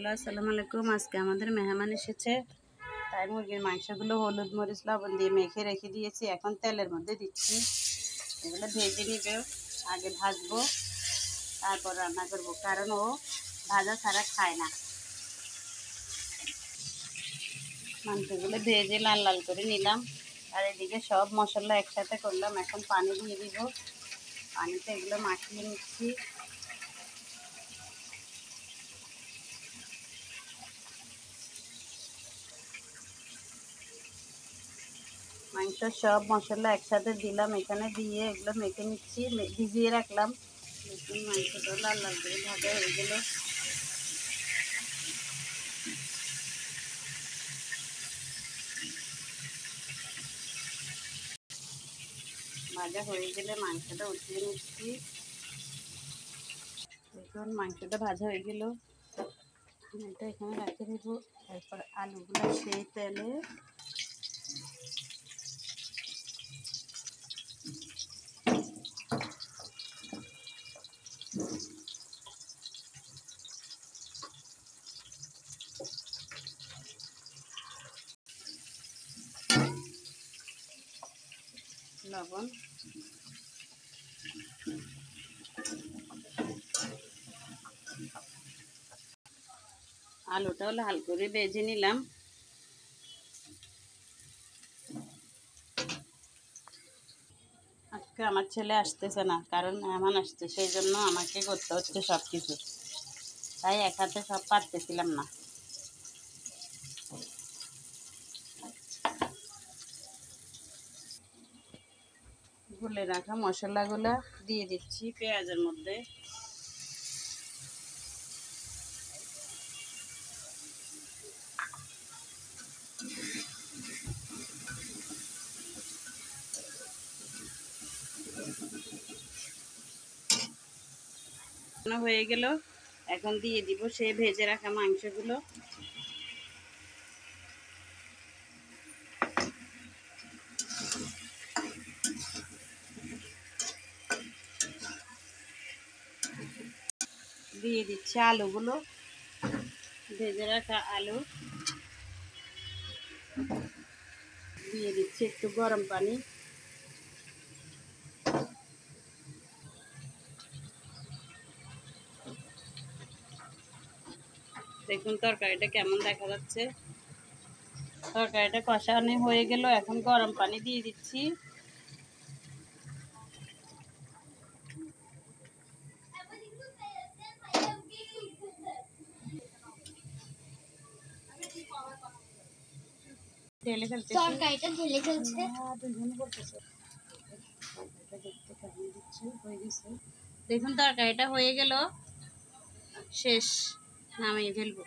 Hello, আসসালামু আলাইকুম। আজকে আমাদের মেহমান এসেছে, তাই মুরগির মাংসগুলো হলুদ মরিচ লবণ দিয়ে মেখে রেখে দিয়েছি। এখন তেলের মধ্যে দিচ্ছি। এগুলো ভেজে নিবে, আগে ভাজবো তারপর রান্না করবো, কারণ ও ভাজা ছাড়া খায় না। মাংসগুলো ভেজে লাল লাল করে নিলাম, আর এদিকে সব মশলা একসাথে করলাম। এখন পানি দিয়ে দিব, পানিতে এগুলো মাখিয়ে নিচ্ছি। মাংস সব মশলা একসাথে দিলাম, এখানে দিয়ে এগুলো মেখে নিচ্ছি। ভিজিয়ে রাখলাম। মাংসটা লাল লাল করে ভাজা হয়ে গেল। ভাজা হয়ে গেলে মাংসটা উঠিয়ে নিচ্ছি। দেখুন মাংসটা ভাজা হয়ে গেল, এটা এখানে রাখে দেব। তারপর আলুগুলো সেই তেলে লবণ, আলুটাও লাল করে ভেজে নিলাম। আজকে আমার ছেলে আসতেছে না, কারণ মেহমান আসছে, সেই জন্য আমাকে করতে হচ্ছে সব কিছু। তাই এক হাতে সব পারতেছিলাম না। গুলে রাখা মশলাগুলো দিয়ে দিচ্ছি পেঁয়াজের মধ্যে। হয়ে গেল, এখন দিয়ে দিব সেই ভেজে রাখা মাংসগুলো। দিয়ে দিচ্ছি আলুগুলো, ভেজে রাখা আলু। দিয়ে দিচ্ছি একটু গরম পানি। দেখুন তরকারিটা কেমন দেখা যাচ্ছে। তরকারিটা কষানো হয়ে গেল, এখন গরম পানি দিয়ে দিচ্ছি। দেখুন তরকারিটা হয়ে গেল, শেষ, নামিয়ে ফেলবো।